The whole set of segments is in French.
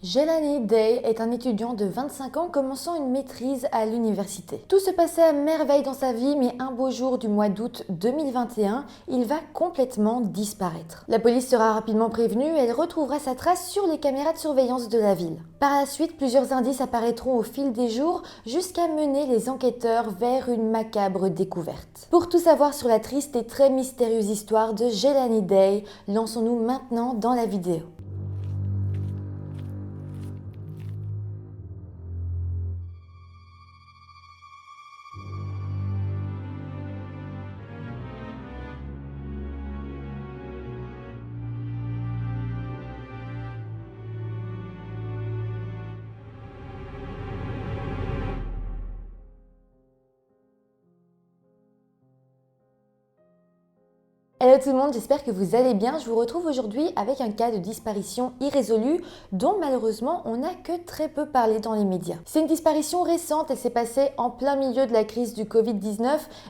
Jelani Day est un étudiant de 25 ans commençant une maîtrise à l'université. Tout se passait à merveille dans sa vie, mais un beau jour du mois d'août 2021, il va complètement disparaître. La police sera rapidement prévenue et elle retrouvera sa trace sur les caméras de surveillance de la ville. Par la suite, plusieurs indices apparaîtront au fil des jours jusqu'à mener les enquêteurs vers une macabre découverte. Pour tout savoir sur la triste et très mystérieuse histoire de Jelani Day, lançons-nous maintenant dans la vidéo. Hello tout le monde, j'espère que vous allez bien. Je vous retrouve aujourd'hui avec un cas de disparition irrésolu dont malheureusement on n'a que très peu parlé dans les médias. C'est une disparition récente, elle s'est passée en plein milieu de la crise du Covid-19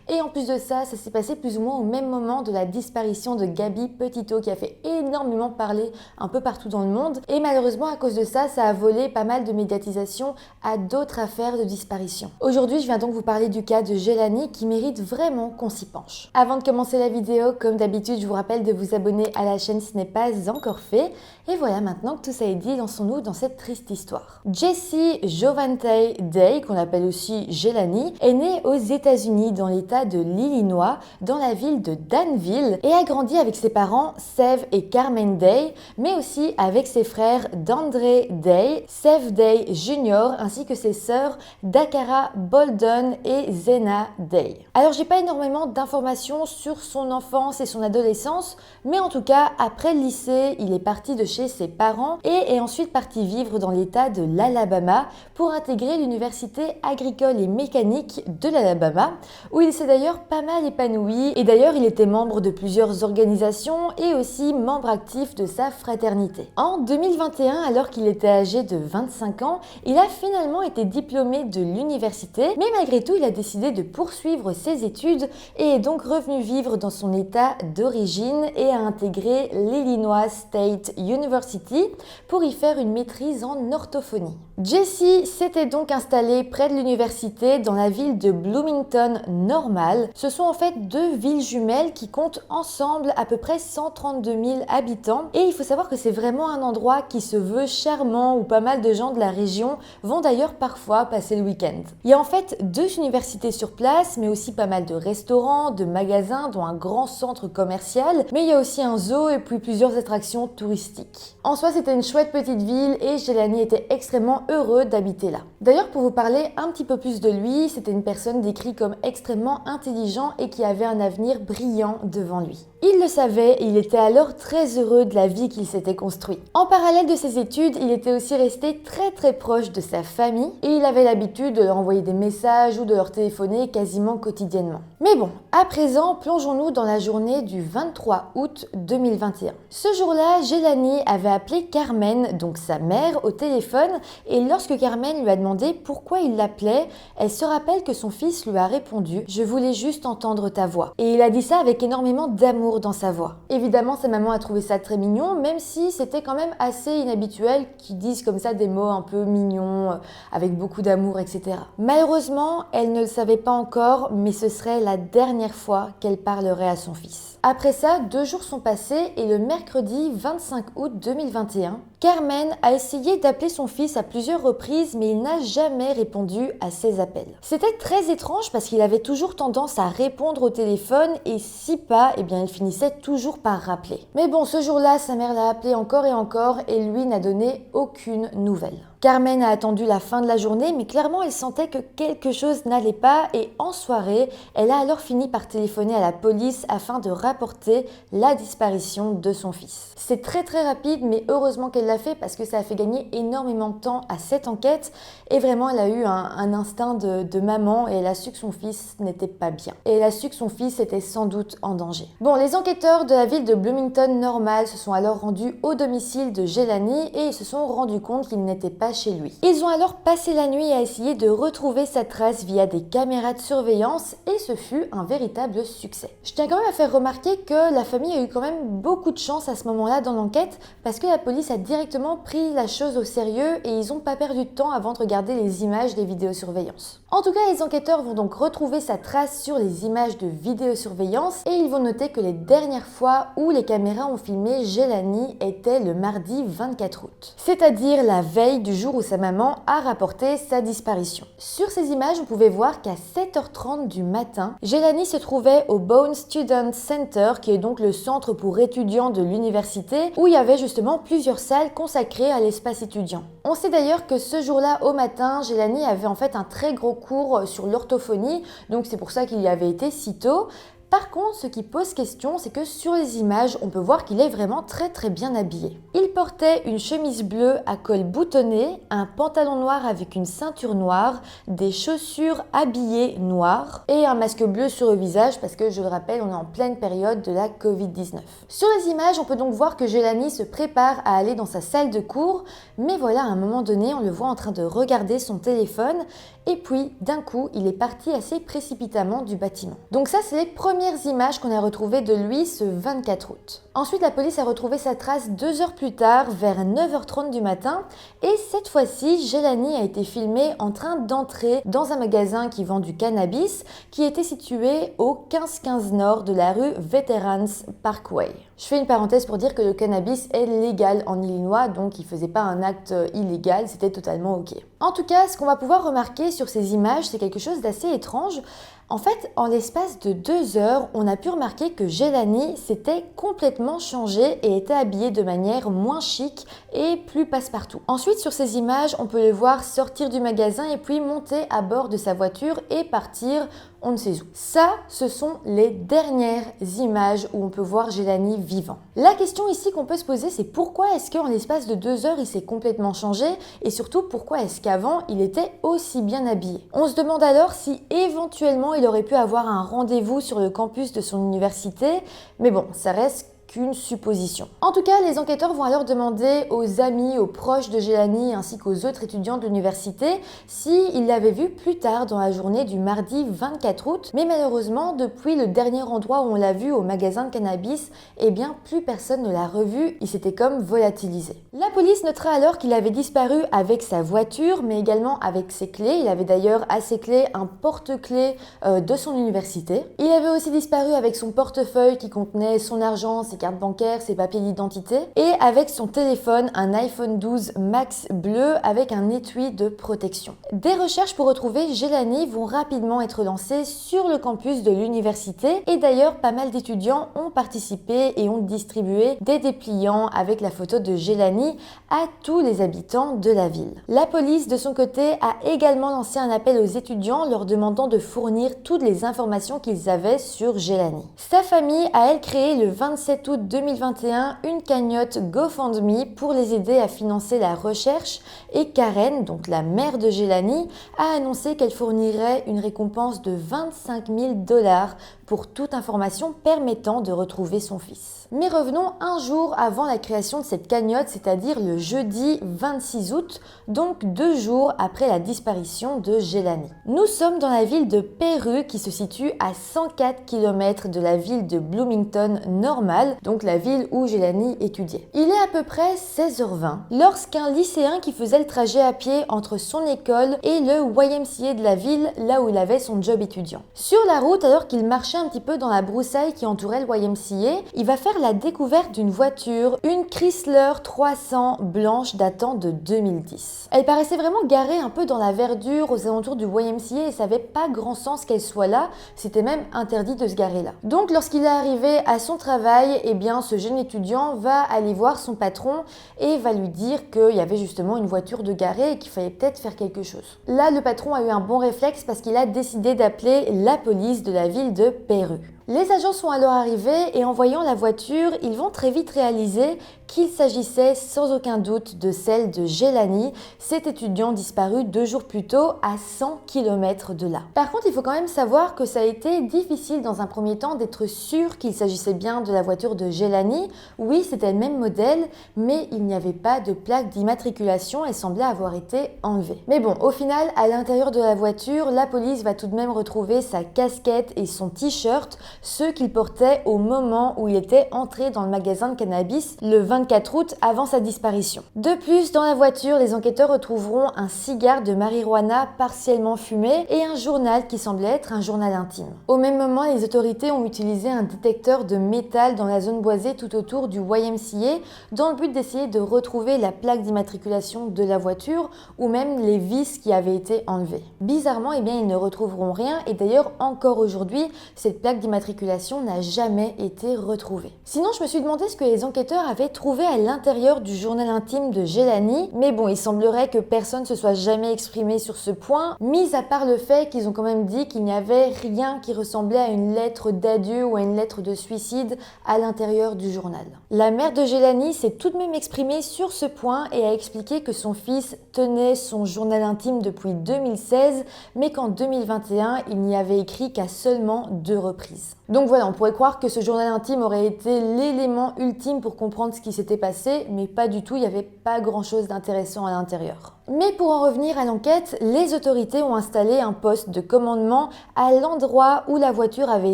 et en plus de ça, ça s'est passé plus ou moins au même moment de la disparition de Gabby Petito qui a fait énormément parler un peu partout dans le monde et malheureusement à cause de ça, ça a volé pas mal de médiatisation à d'autres affaires de disparition. Aujourd'hui, je viens donc vous parler du cas de Jelani qui mérite vraiment qu'on s'y penche. Avant de commencer la vidéo, comme d'habitude, je vous rappelle de vous abonner à la chaîne si ce n'est pas encore fait. Et voilà, maintenant que tout ça est dit, lançons-nous dans cette triste histoire. Jessie Jovante Day, qu'on appelle aussi Jelani, est née aux États-Unis dans l'État de l'Illinois, dans la ville de Danville, et a grandi avec ses parents Sev et Carmen Day, mais aussi avec ses frères Dandre Day, Sev Day Jr., ainsi que ses sœurs Dakara Bolden et Zena Day. Alors, j'ai pas énormément d'informations sur son enfance et son adolescence, mais en tout cas, après le lycée, il est parti de chez ses parents et est ensuite parti vivre dans l'État de l'Alabama pour intégrer l'université agricole et mécanique de l'Alabama, où il s'est d'ailleurs pas mal épanoui et d'ailleurs il était membre de plusieurs organisations et aussi membre actif de sa fraternité. En 2021, alors qu'il était âgé de 25 ans, il a finalement été diplômé de l'université, mais malgré tout, il a décidé de poursuivre ses études et est donc revenu vivre dans son état d'origine et a intégré l'Illinois State University pour y faire une maîtrise en orthophonie. Jessie s'était donc installée près de l'université dans la ville de Bloomington Normal. Ce sont en fait deux villes jumelles qui comptent ensemble à peu près 132 000 habitants et il faut savoir que c'est vraiment un endroit qui se veut charmant où pas mal de gens de la région vont d'ailleurs parfois passer le week-end. Il y a en fait deux universités sur place mais aussi pas mal de restaurants, de magasins dont un grand centre commercial, mais il y a aussi un zoo et puis plusieurs attractions touristiques. En soi, c'était une chouette petite ville et Jelani était extrêmement heureux d'habiter là. D'ailleurs, pour vous parler un petit peu plus de lui, c'était une personne décrite comme extrêmement intelligent et qui avait un avenir brillant devant lui. Il le savait et il était alors très heureux de la vie qu'il s'était construit. En parallèle de ses études, il était aussi resté très proche de sa famille et il avait l'habitude de leur envoyer des messages ou de leur téléphoner quasiment quotidiennement. Mais bon, à présent, plongeons-nous dans la journée du 23 août 2021. Ce jour-là, Jelani avait appelé Carmen, donc sa mère, au téléphone et lorsque Carmen lui a demandé pourquoi il l'appelait, elle se rappelle que son fils lui a répondu « Je voulais juste entendre ta voix ». Et il a dit ça avec énormément d'amour dans sa voix. Évidemment, sa maman a trouvé ça très mignon, même si c'était quand même assez inhabituel qu'ils disent comme ça des mots un peu mignons, avec beaucoup d'amour, etc. Malheureusement, elle ne le savait pas encore, mais ce serait la dernière fois qu'elle parlerait à son fils. Après ça, 2 jours sont passés et le mercredi 25 août 2021, Carmen a essayé d'appeler son fils à plusieurs reprises, mais il n'a jamais répondu à ses appels. C'était très étrange parce qu'il avait toujours tendance à répondre au téléphone et si pas, eh bien il finissait toujours par rappeler. Mais bon, ce jour-là, sa mère l'a appelé encore et lui n'a donné aucune nouvelle. Carmen a attendu la fin de la journée, mais clairement elle sentait que quelque chose n'allait pas et en soirée, elle a alors fini par téléphoner à la police afin de rapporter la disparition de son fils. C'est très rapide, mais heureusement qu'elle l'a fait parce que ça a fait gagner énormément de temps à cette enquête et vraiment elle a eu un instinct de maman et elle a su que son fils n'était pas bien. Et elle a su que son fils était sans doute en danger. Bon, les enquêteurs de la ville de Bloomington Normal se sont alors rendus au domicile de Jelani et ils se sont rendus compte qu'il n'était pas chez lui. Ils ont alors passé la nuit à essayer de retrouver sa trace via des caméras de surveillance et ce fut un véritable succès. Je tiens quand même à faire remarquer que la famille a eu quand même beaucoup de chance à ce moment-là dans l'enquête parce que la police a directement directement pris la chose au sérieux et ils n'ont pas perdu de temps avant de regarder les images des vidéosurveillance. En tout cas, les enquêteurs vont donc retrouver sa trace sur les images de vidéosurveillance et ils vont noter que les dernières fois où les caméras ont filmé Jelani était le mardi 24 août, c'est-à-dire la veille du jour où sa maman a rapporté sa disparition. Sur ces images, on pouvait voir qu'à 7h30 du matin, Jelani se trouvait au Bowen Student Center, qui est donc le centre pour étudiants de l'université, où il y avait justement plusieurs salles consacrées à l'espace étudiant. On sait d'ailleurs que ce jour-là, au matin, Jelani avait en fait un très gros cours sur l'orthophonie, donc c'est pour ça qu'il y avait été si tôt. Par contre, ce qui pose question, c'est que sur les images, on peut voir qu'il est vraiment très bien habillé. Il portait une chemise bleue à col boutonné, un pantalon noir avec une ceinture noire, des chaussures habillées noires et un masque bleu sur le visage parce que, je le rappelle, on est en pleine période de la Covid-19. Sur les images, on peut donc voir que Jelani se prépare à aller dans sa salle de cours, mais voilà, à un moment donné, on le voit en train de regarder son téléphone et puis, d'un coup, il est parti assez précipitamment du bâtiment. Donc ça, c'est les premières images qu'on a retrouvées de lui ce 24 août. Ensuite, la police a retrouvé sa trace 2 heures plus tard, vers 9h30 du matin, et cette fois-ci, Jelani a été filmé en train d'entrer dans un magasin qui vend du cannabis, qui était situé au 1515 nord de la rue Veterans Parkway. Je fais une parenthèse pour dire que le cannabis est légal en Illinois, donc il ne faisait pas un acte illégal, c'était totalement ok. En tout cas, ce qu'on va pouvoir remarquer sur ces images, c'est quelque chose d'assez étrange. En fait, en l'espace de 2 heures, on a pu remarquer que Jelani s'était complètement changé et était habillé de manière moins chic et plus passe-partout. Ensuite, sur ces images, on peut le voir sortir du magasin et puis monter à bord de sa voiture et partir on ne sait où. Ça, ce sont les dernières images où on peut voir Jelani vivant. La question ici qu'on peut se poser, c'est pourquoi est-ce qu'en l'espace de 2 heures, il s'est complètement changé et surtout pourquoi est-ce qu'avant, il était aussi bien habillé. On se demande alors si éventuellement il aurait pu avoir un rendez-vous sur le campus de son université, mais bon, ça reste qu'une supposition. En tout cas, les enquêteurs vont alors demander aux amis, aux proches de Jelani ainsi qu'aux autres étudiants de l'université s'ils l'avaient vu plus tard dans la journée du mardi 24 août, mais malheureusement, depuis le dernier endroit où on l'a vu au magasin de cannabis, eh bien plus personne ne l'a revu, il s'était comme volatilisé. La police notera alors qu'il avait disparu avec sa voiture, mais également avec ses clés. Il avait d'ailleurs à ses clés un porte-clés de son université. Il avait aussi disparu avec son portefeuille qui contenait son argent, ses cartes bancaires, ses papiers d'identité et avec son téléphone, un iPhone 12 Max bleu avec un étui de protection. Des recherches pour retrouver Jelani vont rapidement être lancées sur le campus de l'université et d'ailleurs pas mal d'étudiants ont participé et ont distribué des dépliants avec la photo de Jelani à tous les habitants de la ville. La police de son côté a également lancé un appel aux étudiants leur demandant de fournir toutes les informations qu'ils avaient sur Jelani. Sa famille a elle créé le 27 août 2021 une cagnotte GoFundMe pour les aider à financer la recherche et Karen, donc la mère de Jelani, a annoncé qu'elle fournirait une récompense de 25 000 $ pour toute information permettant de retrouver son fils. Mais revenons un jour avant la création de cette cagnotte, c'est-à-dire le jeudi 26 août, donc 2 jours après la disparition de Jelani. Nous sommes dans la ville de Peru qui se situe à 104 km de la ville de Bloomington normale, donc la ville où Jelani étudiait. Il est à peu près 16h20 lorsqu'un lycéen qui faisait le trajet à pied entre son école et le YMCA de la ville, là où il avait son job étudiant. Sur la route, alors qu'il marchait un petit peu dans la broussaille qui entourait le YMCA, il va faire la découverte d'une voiture, une Chrysler 300 blanche datant de 2010. Elle paraissait vraiment garée un peu dans la verdure aux alentours du YMCA et ça n'avait pas grand sens qu'elle soit là, c'était même interdit de se garer là. Donc lorsqu'il est arrivé à son travail, eh bien ce jeune étudiant va aller voir son patron et va lui dire qu'il y avait justement une voiture de garée et qu'il fallait peut-être faire quelque chose. Là, le patron a eu un bon réflexe parce qu'il a décidé d'appeler la police de la ville de Peru. Les agents sont alors arrivés et en voyant la voiture, ils vont très vite réaliser qu'il s'agissait sans aucun doute de celle de Jelani, cet étudiant disparu 2 jours plus tôt à 100 km de là. Par contre, il faut quand même savoir que ça a été difficile dans un premier temps d'être sûr qu'il s'agissait bien de la voiture de Jelani. Oui, c'était le même modèle, mais il n'y avait pas de plaque d'immatriculation, elle semblait avoir été enlevée. Mais bon, au final, à l'intérieur de la voiture, la police va tout de même retrouver sa casquette et son t-shirt, ceux qu'il portait au moment où il était entré dans le magasin de cannabis le 24 août avant sa disparition. De plus, dans la voiture, les enquêteurs retrouveront un cigare de marijuana partiellement fumé et un journal qui semblait être un journal intime. Au même moment, les autorités ont utilisé un détecteur de métal dans la zone boisée tout autour du YMCA dans le but d'essayer de retrouver la plaque d'immatriculation de la voiture ou même les vis qui avaient été enlevées. Bizarrement, ils ne retrouveront rien et d'ailleurs encore aujourd'hui, cette plaque d'immatriculation n'a jamais été retrouvée. Sinon, je me suis demandé ce que les enquêteurs avaient trouvé à l'intérieur du journal intime de Jelani, mais bon, il semblerait que personne ne se soit jamais exprimé sur ce point, mis à part le fait qu'ils ont quand même dit qu'il n'y avait rien qui ressemblait à une lettre d'adieu ou à une lettre de suicide à l'intérieur du journal. La mère de Jelani s'est tout de même exprimée sur ce point et a expliqué que son fils tenait son journal intime depuis 2016, mais qu'en 2021, il n'y avait écrit qu'à seulement 2 reprises. Donc voilà, on pourrait croire que ce journal intime aurait été l'élément ultime pour comprendre ce qui s'était passé, mais pas du tout, il n'y avait pas grand-chose d'intéressant à l'intérieur. Mais pour en revenir à l'enquête, les autorités ont installé un poste de commandement à l'endroit où la voiture avait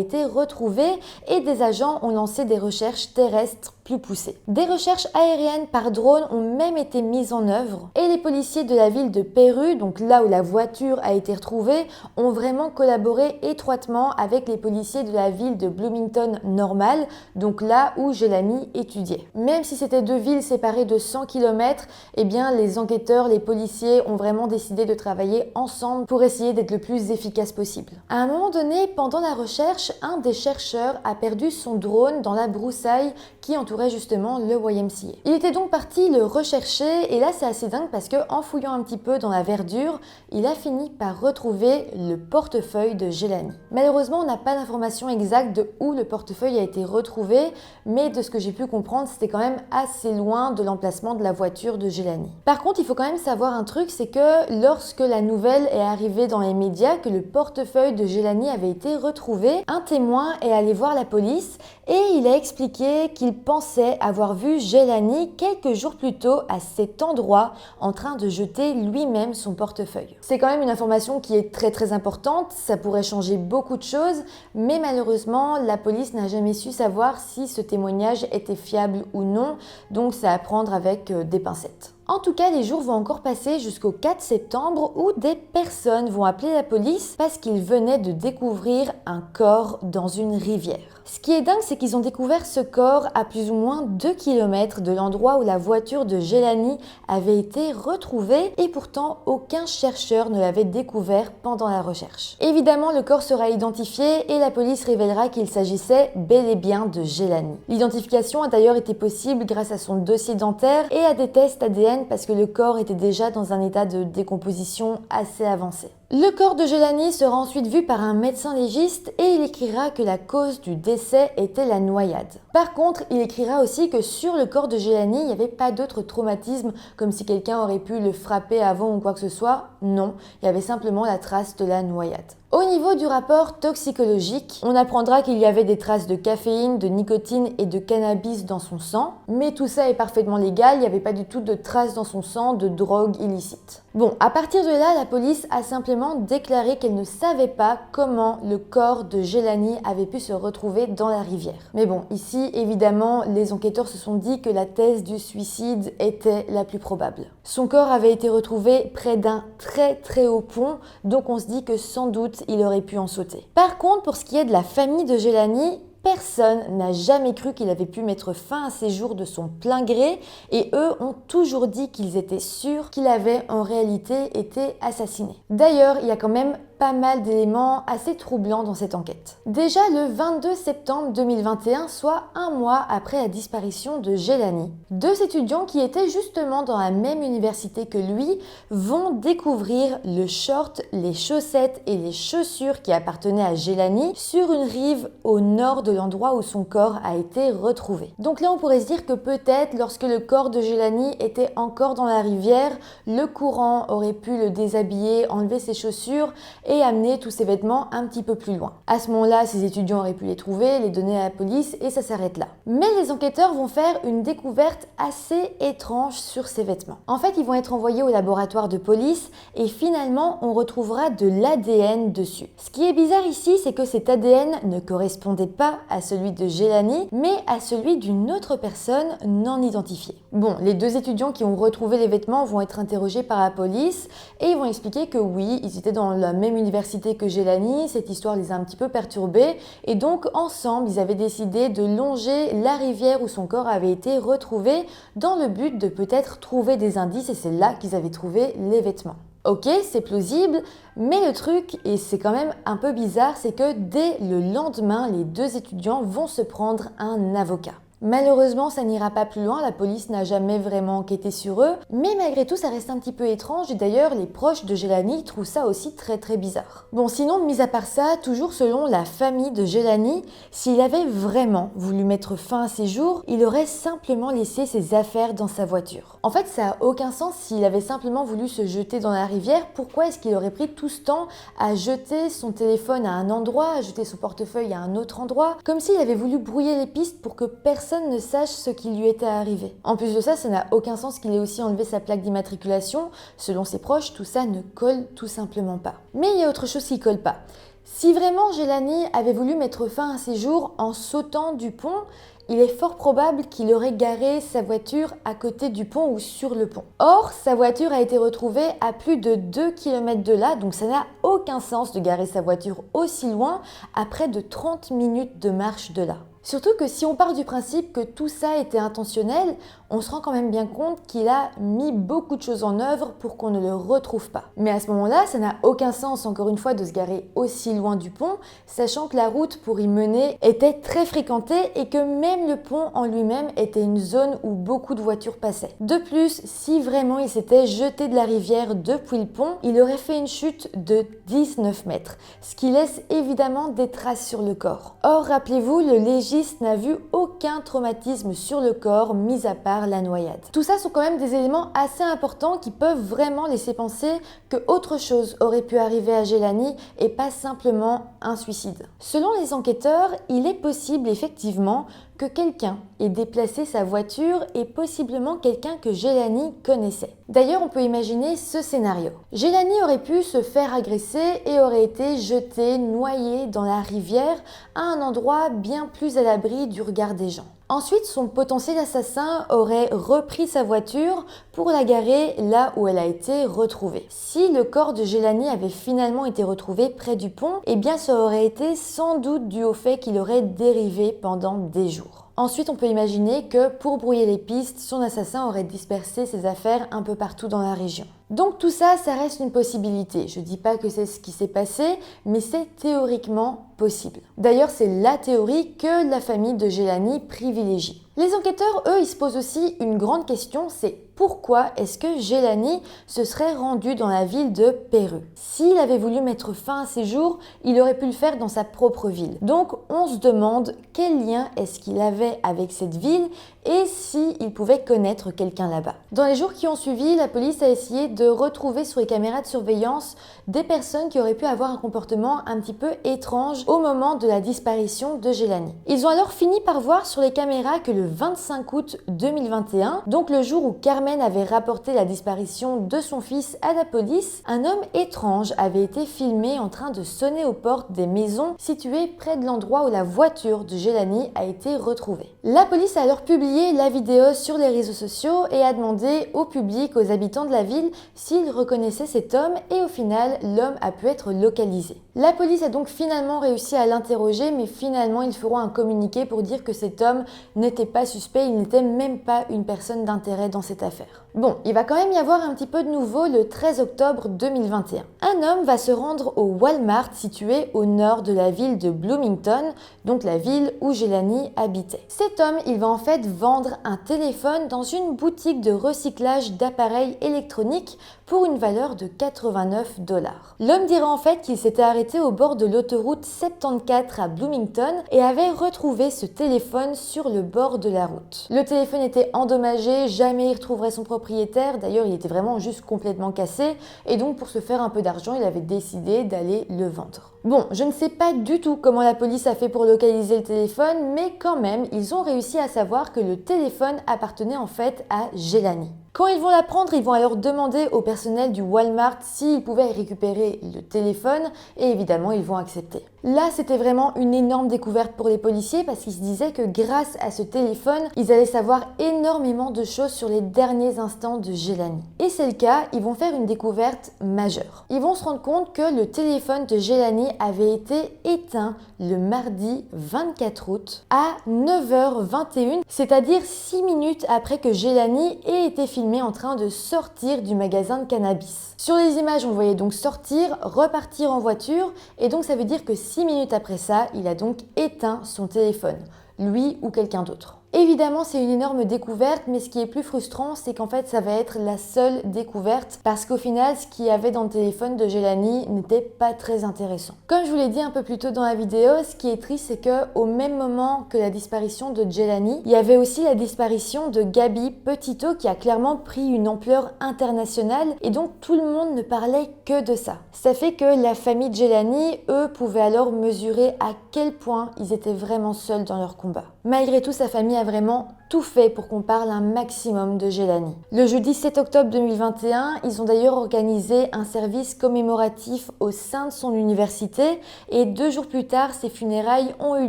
été retrouvée et des agents ont lancé des recherches terrestres plus poussées. Des recherches aériennes par drone ont même été mises en œuvre et les policiers de la ville de Peru, donc là où la voiture a été retrouvée, ont vraiment collaboré étroitement avec les policiers de la ville de Bloomington Normal, donc là où Jelani étudiait. Même si c'était 2 villes séparées de 100 km, les enquêteurs, les policiers ont vraiment décidé de travailler ensemble pour essayer d'être le plus efficace possible. À un moment donné, pendant la recherche, un des chercheurs a perdu son drone dans la broussaille qui entourait justement le YMCA. Il était donc parti le rechercher et là c'est assez dingue parce qu'en fouillant un petit peu dans la verdure, il a fini par retrouver le portefeuille de Jelani. Malheureusement, on n'a pas d'informations exactes de où le portefeuille a été retrouvé, mais de ce que j'ai pu comprendre, c'était quand même assez loin de l'emplacement de la voiture de Jelani. Par contre, il faut quand même savoir un truc, c'est que lorsque la nouvelle est arrivée dans les médias que le portefeuille de Jelani avait été retrouvé, un témoin est allé voir la police et il a expliqué qu'il pensait avoir vu Jelani quelques jours plus tôt à cet endroit en train de jeter lui-même son portefeuille. C'est quand même une information qui est très importante, ça pourrait changer beaucoup de choses, mais malheureusement, la police n'a jamais su savoir si ce témoignage était fiable ou non, donc c'est à prendre avec des pincettes. En tout cas, les jours vont encore passer jusqu'au 4 septembre où des personnes vont appeler la police parce qu'ils venaient de découvrir un corps dans une rivière. Ce qui est dingue, c'est qu'ils ont découvert ce corps à plus ou moins 2 km de l'endroit où la voiture de Jelani avait été retrouvée et pourtant aucun chercheur ne l'avait découvert pendant la recherche. Évidemment, le corps sera identifié et la police révélera qu'il s'agissait bel et bien de Jelani. L'identification a d'ailleurs été possible grâce à son dossier dentaire et à des tests ADN parce que le corps était déjà dans un état de décomposition assez avancé. Le corps de Jelani sera ensuite vu par un médecin légiste et il écrira que la cause du décès était la noyade. Par contre, il écrira aussi que sur le corps de Jelani, il n'y avait pas d'autre traumatisme comme si quelqu'un aurait pu le frapper avant ou quoi que ce soit. Non, il y avait simplement la trace de la noyade. Au niveau du rapport toxicologique, on apprendra qu'il y avait des traces de caféine, de nicotine et de cannabis dans son sang, mais tout ça est parfaitement légal, il n'y avait pas du tout de traces dans son sang de drogue illicite. Bon, à partir de là, la police a simplement déclaré qu'elle ne savait pas comment le corps de Jelani avait pu se retrouver dans la rivière. Mais bon, ici, évidemment, les enquêteurs se sont dit que la thèse du suicide était la plus probable. Son corps avait été retrouvé près d'un très haut pont, donc on se dit que sans doute il aurait pu en sauter. Par contre, pour ce qui est de la famille de Jelani, personne n'a jamais cru qu'il avait pu mettre fin à ses jours de son plein gré et eux ont toujours dit qu'ils étaient sûrs qu'il avait en réalité été assassiné. D'ailleurs, il y a quand même pas mal d'éléments assez troublants dans cette enquête. Déjà le 22 septembre 2021, soit un mois après la disparition de Jelani, 2 étudiants qui étaient justement dans la même université que lui vont découvrir le short, les chaussettes et les chaussures qui appartenaient à Jelani sur une rive au nord de l'endroit où son corps a été retrouvé. Donc là on pourrait se dire que peut-être lorsque le corps de Jelani était encore dans la rivière, le courant aurait pu le déshabiller, enlever ses chaussures et amener tous ces vêtements un petit peu plus loin. À ce moment-là, ces étudiants auraient pu les trouver, les donner à la police et ça s'arrête là. Mais les enquêteurs vont faire une découverte assez étrange sur ces vêtements. En fait, ils vont être envoyés au laboratoire de police et finalement, on retrouvera de l'ADN dessus. Ce qui est bizarre ici, c'est que cet ADN ne correspondait pas à celui de Jelani, mais à celui d'une autre personne non identifiée. Bon, les deux étudiants qui ont retrouvé les vêtements vont être interrogés par la police et ils vont expliquer que oui, ils étaient dans la même université que Jelani, cette histoire les a un petit peu perturbés et donc ensemble, ils avaient décidé de longer la rivière où son corps avait été retrouvé dans le but de peut-être trouver des indices et c'est là qu'ils avaient trouvé les vêtements. Ok, c'est plausible, mais le truc, et c'est quand même un peu bizarre, c'est que dès le lendemain, les deux étudiants vont se prendre un avocat. Malheureusement, ça n'ira pas plus loin, la police n'a jamais vraiment enquêté sur eux, mais malgré tout, ça reste un petit peu étrange et d'ailleurs, les proches de Jelani trouvent ça aussi très bizarre. Bon, sinon, mis à part ça, toujours selon la famille de Jelani, s'il avait vraiment voulu mettre fin à ses jours, il aurait simplement laissé ses affaires dans sa voiture. En fait, ça n'a aucun sens s'il avait simplement voulu se jeter dans la rivière, pourquoi est-ce qu'il aurait pris tout ce temps à jeter son téléphone à un endroit, à jeter son portefeuille à un autre endroit, comme s'il avait voulu brouiller les pistes pour que personne ne sache ce qui lui était arrivé. En plus de ça, ça n'a aucun sens qu'il ait aussi enlevé sa plaque d'immatriculation. Selon ses proches, tout ça ne colle tout simplement pas. Mais il y a autre chose qui colle pas. Si vraiment Jelani avait voulu mettre fin à ses jours en sautant du pont, il est fort probable qu'il aurait garé sa voiture à côté du pont ou sur le pont. Or, sa voiture a été retrouvée à plus de 2 km de là, donc ça n'a aucun sens de garer sa voiture aussi loin à près de 30 minutes de marche de là. Surtout que si on part du principe que tout ça était intentionnel, on se rend quand même bien compte qu'il a mis beaucoup de choses en œuvre pour qu'on ne le retrouve pas. Mais à ce moment-là, ça n'a aucun sens encore une fois de se garer aussi loin du pont, sachant que la route pour y mener était très fréquentée et que même le pont en lui-même était une zone où beaucoup de voitures passaient. De plus, si vraiment il s'était jeté de la rivière depuis le pont, il aurait fait une chute de 19 mètres, ce qui laisse évidemment des traces sur le corps. Or, rappelez-vous, le légiste n'a vu aucun traumatisme sur le corps, mis à part la noyade. Tout ça sont quand même des éléments assez importants qui peuvent vraiment laisser penser que autre chose aurait pu arriver à Jelani et pas simplement un suicide. Selon les enquêteurs, il est possible effectivement que quelqu'un ait déplacé sa voiture et possiblement quelqu'un que Jelani connaissait. D'ailleurs, on peut imaginer ce scénario. Jelani aurait pu se faire agresser et aurait été jeté, noyé dans la rivière à un endroit bien plus à l'abri du regard des gens. Ensuite, son potentiel assassin aurait repris sa voiture pour la garer là où elle a été retrouvée. Si le corps de Jelani avait finalement été retrouvé près du pont, eh bien ça aurait été sans doute dû au fait qu'il aurait dérivé pendant des jours. Ensuite, on peut imaginer que pour brouiller les pistes, son assassin aurait dispersé ses affaires un peu partout dans la région. Donc tout ça, ça reste une possibilité. Je dis pas que c'est ce qui s'est passé, mais c'est théoriquement possible. D'ailleurs, c'est la théorie que la famille de Jelani privilégie. Les enquêteurs, eux, ils se posent aussi une grande question, c'est pourquoi est-ce que Jelani se serait rendu dans la ville de Pérou? S'il avait voulu mettre fin à ses jours, il aurait pu le faire dans sa propre ville. Donc on se demande quel lien est-ce qu'il avait avec cette ville et s'il pouvait connaître quelqu'un là-bas. Dans les jours qui ont suivi, la police a essayé de retrouver sur les caméras de surveillance des personnes qui auraient pu avoir un comportement un petit peu étrange au moment de la disparition de Jelani. Ils ont alors fini par voir sur les caméras que le 25 août 2021, donc le jour où Carmen avait rapporté la disparition de son fils à la police, un homme étrange avait été filmé en train de sonner aux portes des maisons situées près de l'endroit où la voiture de Jelani a été retrouvée. La police a alors publié la vidéo sur les réseaux sociaux et a demandé au public, aux habitants de la ville, s'ils reconnaissaient cet homme et au final, l'homme a pu être localisé. La police a donc finalement réussi à l'interroger, mais finalement, ils feront un communiqué pour dire que cet homme n'était pas suspect, il n'était même pas une personne d'intérêt dans cette affaire. Bon, il va quand même y avoir un petit peu de nouveau le 13 octobre 2021. Un homme va se rendre au Walmart situé au nord de la ville de Bloomington, donc la ville où Jelani habitait. Cet homme, il va en fait vendre un téléphone dans une boutique de recyclage d'appareils électroniques pour une valeur de 89 $. L'homme dira en fait qu'il s'était arrêté au bord de l'autoroute 74 à Bloomington et avait retrouvé ce téléphone sur le bord de la route. Le téléphone était endommagé, jamais il retrouverait son propriétaire propriétaire. D'ailleurs, il était vraiment juste complètement cassé et donc pour se faire un peu d'argent, il avait décidé d'aller le vendre. Bon, je ne sais pas du tout comment la police a fait pour localiser le téléphone, mais quand même, ils ont réussi à savoir que le téléphone appartenait en fait à Jelani. Quand ils vont l'apprendre, ils vont alors demander au personnel du Walmart s'ils pouvaient récupérer le téléphone et évidemment, ils vont accepter. Là, c'était vraiment une énorme découverte pour les policiers parce qu'ils se disaient que grâce à ce téléphone, ils allaient savoir énormément de choses sur les derniers instants de Jelani. Et c'est le cas, ils vont faire une découverte majeure. Ils vont se rendre compte que le téléphone de Jelani avait été éteint le mardi 24 août à 9h21, c'est-à-dire 6 minutes après que Jelani ait été filmé en train de sortir du magasin de cannabis. Sur les images, on le voyait donc sortir, repartir en voiture, et donc ça veut dire que 6 minutes après ça, il a donc éteint son téléphone, lui ou quelqu'un d'autre. Évidemment, c'est une énorme découverte, mais ce qui est plus frustrant, c'est qu'en fait, ça va être la seule découverte parce qu'au final, ce qu'il y avait dans le téléphone de Jelani n'était pas très intéressant. Comme je vous l'ai dit un peu plus tôt dans la vidéo, ce qui est triste, c'est qu'au même moment que la disparition de Jelani, il y avait aussi la disparition de Gabby Petito qui a clairement pris une ampleur internationale et donc tout le monde ne parlait que de ça. Ça fait que la famille de Jelani, eux, pouvaient alors mesurer à quel point ils étaient vraiment seuls dans leur combat. Malgré tout, sa famille a vraiment tout fait pour qu'on parle un maximum de Jelani. Le jeudi 7 octobre 2021, ils ont d'ailleurs organisé un service commémoratif au sein de son université et 2 jours plus tard, ses funérailles ont eu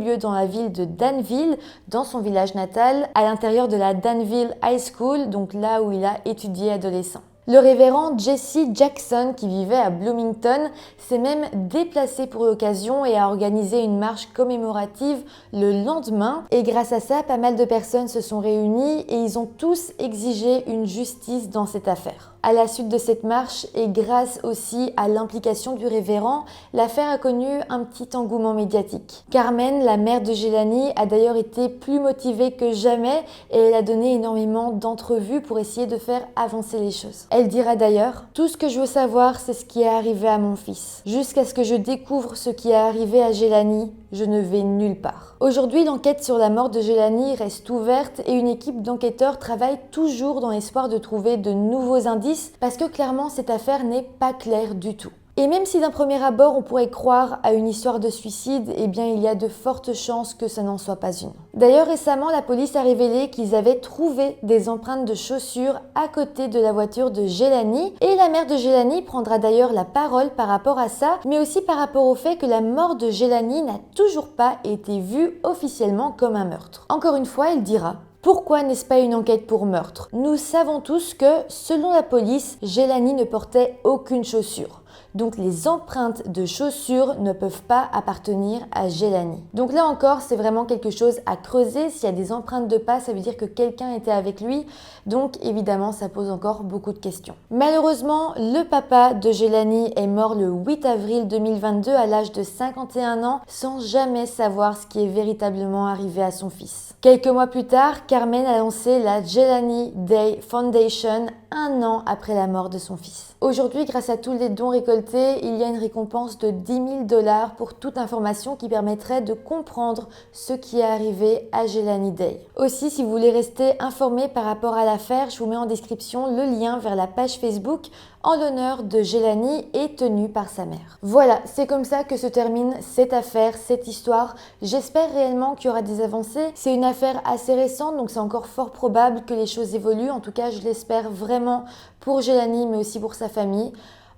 lieu dans la ville de Danville, dans son village natal, à l'intérieur de la Danville High School, donc là où il a étudié adolescent. Le révérend Jesse Jackson, qui vivait à Bloomington, s'est même déplacé pour l'occasion et a organisé une marche commémorative le lendemain. Et grâce à ça, pas mal de personnes se sont réunies et ils ont tous exigé une justice dans cette affaire. À la suite de cette marche et grâce aussi à l'implication du révérend, l'affaire a connu un petit engouement médiatique. Carmen, la mère de Jelani, a d'ailleurs été plus motivée que jamais et elle a donné énormément d'entrevues pour essayer de faire avancer les choses. Elle dira d'ailleurs « Tout ce que je veux savoir, c'est ce qui est arrivé à mon fils. Jusqu'à ce que je découvre ce qui est arrivé à Jelani, je ne vais nulle part. » Aujourd'hui, l'enquête sur la mort de Jelani reste ouverte et une équipe d'enquêteurs travaille toujours dans l'espoir de trouver de nouveaux indices parce que clairement cette affaire n'est pas claire du tout. Et même si d'un premier abord on pourrait croire à une histoire de suicide, eh bien il y a de fortes chances que ça n'en soit pas une. D'ailleurs récemment la police a révélé qu'ils avaient trouvé des empreintes de chaussures à côté de la voiture de Jelani et la mère de Jelani prendra d'ailleurs la parole par rapport à ça, mais aussi par rapport au fait que la mort de Jelani n'a toujours pas été vue officiellement comme un meurtre. Encore une fois, elle dira: pourquoi n'est-ce pas une enquête pour meurtre? Nous savons tous que, selon la police, Jelani ne portait aucune chaussure. Donc les empreintes de chaussures ne peuvent pas appartenir à Jelani. Donc là encore, c'est vraiment quelque chose à creuser. S'il y a des empreintes de pas, ça veut dire que quelqu'un était avec lui. Donc évidemment, ça pose encore beaucoup de questions. Malheureusement, le papa de Jelani est mort le 8 avril 2022 à l'âge de 51 ans sans jamais savoir ce qui est véritablement arrivé à son fils. Quelques mois plus tard, Carmen a lancé la Jelani Day Foundation 1 an après la mort de son fils. Aujourd'hui, grâce à tous les dons récoltés, il y a une récompense de $10 000 pour toute information qui permettrait de comprendre ce qui est arrivé à Jelani Day. Aussi, si vous voulez rester informé par rapport à l'affaire, je vous mets en description le lien vers la page Facebook en l'honneur de Jelani et tenue par sa mère. Voilà, c'est comme ça que se termine cette affaire, cette histoire. J'espère réellement qu'il y aura des avancées. C'est une affaire assez récente, donc c'est encore fort probable que les choses évoluent. En tout cas, je l'espère vraiment pour Jelani, mais aussi pour sa famille.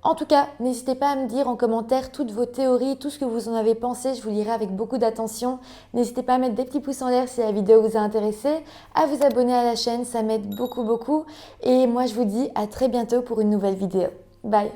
En tout cas, n'hésitez pas à me dire en commentaire toutes vos théories, tout ce que vous en avez pensé, je vous lirai avec beaucoup d'attention. N'hésitez pas à mettre des petits pouces en l'air si la vidéo vous a intéressé, à vous abonner à la chaîne, ça m'aide beaucoup. Et moi je vous dis à très bientôt pour une nouvelle vidéo. Bye!